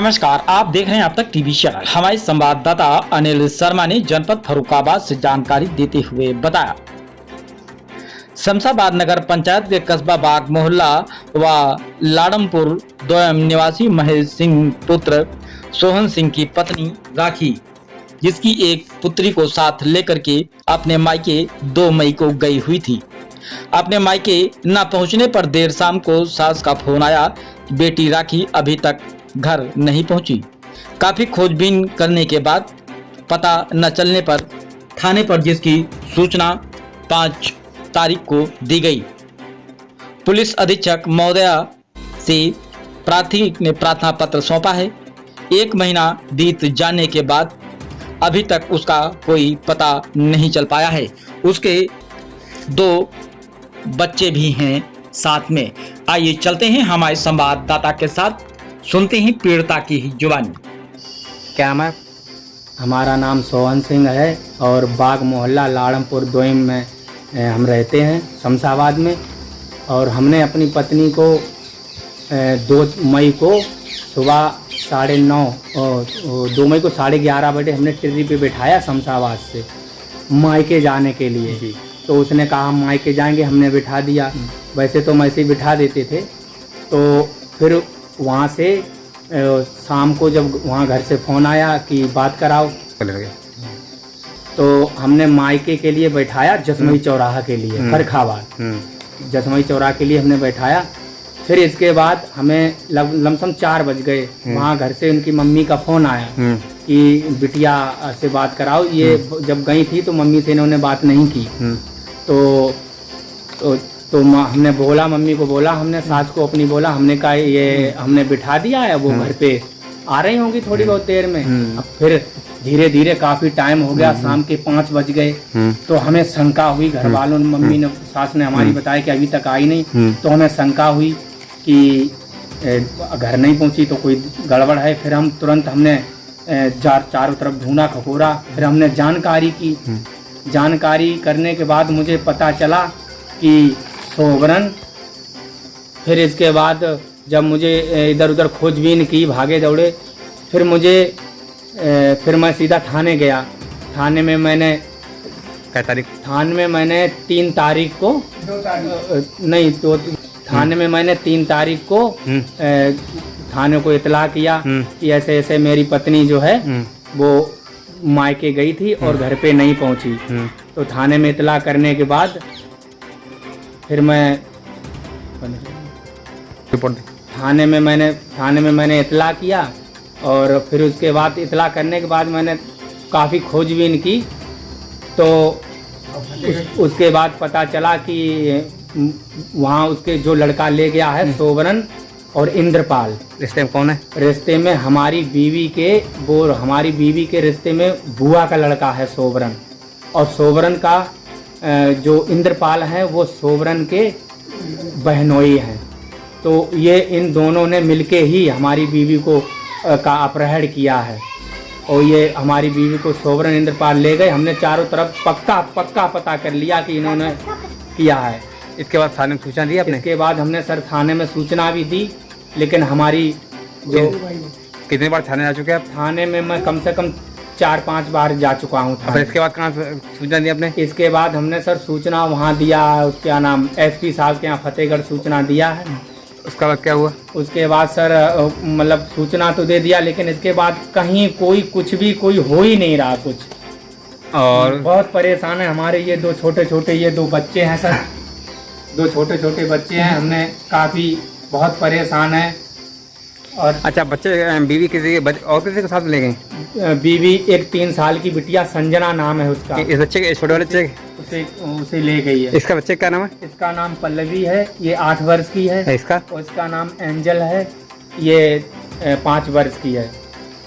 नमस्कार, आप देख रहे हैं अब तक टीवी चैनल। हमारे संवाददाता अनिल शर्मा ने जनपद फर्रुखाबाद से जानकारी देते हुए बताया, शमशाबाद नगर पंचायत के कस्बा बाग मोहल्ला व लाडमपुर दोयम निवासी महेश सिंह पुत्र सोहन सिंह की पत्नी राखी, जिसकी एक पुत्री को साथ लेकर के अपने मायके 2 मई को गई हुई थी। अपने मायके न पहुंचने पर देर शाम को सास का फोन आया, बेटी राखी अभी तक घर नहीं पहुंची। काफी खोजबीन करने के बाद पता न चलने पर थाने पर जिसकी सूचना 5 तारीख को दी गई। पुलिस अधीक्षक महोदया से प्रार्थी ने प्रार्थना पत्र सौंपा है। 1 महीना बीत जाने के बाद अभी तक उसका कोई पता नहीं चल पाया है। उसके 2 बच्चे भी हैं साथ में। आइए चलते हैं हमारे संवाददाता के साथ, सुनते हैं पीड़िता की जुबानी। क्या मैं हमारा नाम सोहन सिंह है और बाग मोहल्ला लाडमपुर दोयम में हम रहते हैं शमशाबाद में। और हमने अपनी पत्नी को 2 मई को सुबह 9:30 2 मई को 11:30 बजे हमने टिर्री पे बिठाया शमशाबाद से मायके जाने के लिए। तो उसने कहा हम मायके जाएंगे, हमने बिठा दिया। वैसे तो हम ऐसे ही बिठा देते थे। तो फिर वहाँ से शाम को जब वहाँ घर से फ़ोन आया कि बात कराओ, तो हमने मायके के लिए बैठाया जसमई चौराहा के लिए, फर्रुखाबाद जसमई चौराहा के लिए हमने बैठाया। फिर इसके बाद हमें लमसम 4 बज गए। वहाँ घर से उनकी मम्मी का फ़ोन आया कि बिटिया से बात कराओ। ये जब गई थी तो मम्मी से इन्होंने बात नहीं की। तो हमने बोला, मम्मी को बोला, हमने सास को अपनी बोला, हमने कहा ये हमने बिठा दिया है, वो घर पे आ रही होंगी थोड़ी बहुत देर में। अब फिर धीरे धीरे काफ़ी टाइम हो गया, शाम के 5 बज गए। तो हमें शंका हुई, घर वालों ने, मम्मी ने, सास ने हमारी बताया कि अभी तक आई नहीं। तो हमें शंका हुई कि घर नहीं पहुंची तो कोई गड़बड़ है। फिर हम तुरंत हमने चारों तरफ ढूंढा खकोरा। फिर हमने जानकारी की। जानकारी करने के बाद मुझे पता चला कि सोबरन। फिर इसके बाद जब मुझे इधर उधर खोजबीन की, भागे दौड़े, फिर मैं सीधा थाने गया। थाने में मैंने थाने में मैंने 3 तारीख को नहीं तो थाने में मैंने 3 तारीख को थाने को इतला किया कि ऐसे ऐसे मेरी पत्नी जो है वो मायके गई थी और घर पे नहीं पहुंची। तो थाने में इतला करने के बाद फिर मैं थाने में मैंने इतला किया। और फिर उसके बाद इतला करने के बाद मैंने काफ़ी खोजबीन की। तो उसके बाद पता चला कि वहाँ उसके जो लड़का ले गया है सोबरन और इंद्रपाल। रिश्ते में कौन है? रिश्ते में हमारी बीवी के रिश्ते में बुआ का लड़का है सोबरन। और सोबरन का जो इंद्रपाल है वो सोबरन के बहनोई हैं। तो ये इन दोनों ने मिलके ही हमारी बीवी को का अपहरण किया है। और ये हमारी बीवी को सोबरन इंद्रपाल ले गए। हमने चारों तरफ पक्का पता कर लिया कि इन्होंने किया है। इसके बाद थाने में सूचना दी आपने? इसके बाद हमने सर थाने में सूचना भी दी, लेकिन हमारी जो कितनी बार थाने जा चुके हैं आप? थाने में मैं कम से कम 4-5 बार जा चुका हूँ। इसके बाद कहाँ सूचना दी आपने? इसके बाद हमने सर सूचना वहाँ दिया, क्या नाम, एसपी साहब के यहाँ फतेहगढ़ सूचना दिया है। उसका बाद क्या हुआ? उसके बाद सर मतलब सूचना तो दे दिया, लेकिन इसके बाद कहीं कोई हो ही नहीं रहा कुछ। और बहुत परेशान है हमारे ये 2 छोटे बच्चे हैं सर। 2 छोटे बच्चे हैं। हमने काफ़ी बहुत परेशान है। और अच्छा, बच्चे बीवी और किसी के साथ ले गए? बीवी एक 3 साल की बिटिया संजना नाम है उसका। इस बच्चे के छोटे वाले बच्चे उसे ले गई है। इसका बच्चे का नाम है? इसका नाम पल्लवी है, ये 8 वर्ष की है। इसका? और इसका नाम एंजल है, ये 5 वर्ष की है।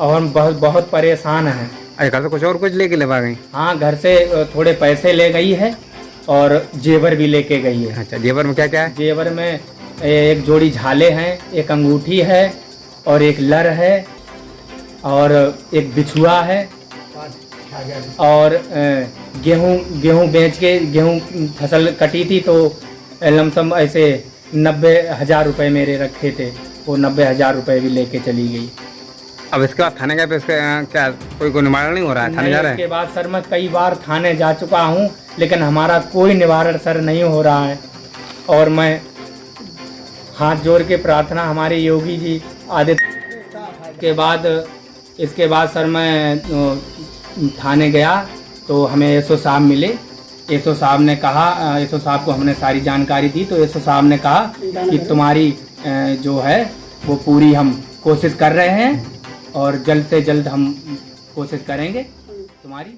और हम बहुत परेशान हैं। घर से कुछ लेके ले गई? हाँ, घर से थोड़े पैसे ले गई है और जेवर भी लेके गई है। अच्छा, जेवर में क्या क्या है? जेवर में एक जोड़ी झाले हैं, एक अंगूठी है और एक लर है और एक बिछुआ है। और गेहूँ बेच के, गेहूँ फसल कटी थी तो लमसम ऐसे 90,000 रुपये मेरे रखे थे, वो 90,000 रुपये भी लेके चली गई। अब इसके बाद थाने गए पे इसका क्या कोई निवारण नहीं हो रहा है? थाने जा रहे इसके हैं? बाद सर मैं कई बार थाने जा चुका हूँ, लेकिन हमारा कोई निवारण सर नहीं हो रहा है। और मैं हाथ जोड़ के प्रार्थना हमारे योगी जी आदित्य के बाद इसके बाद सर मैं थाने गया तो हमें एसओ साहब मिले। एसओ साहब ने कहा, एसओ साहब को हमने सारी जानकारी दी तो एसओ साहब ने कहा कि तुम्हारी जो है वो पूरी हम कोशिश कर रहे हैं और जल्द से जल्द हम कोशिश करेंगे तुम्हारी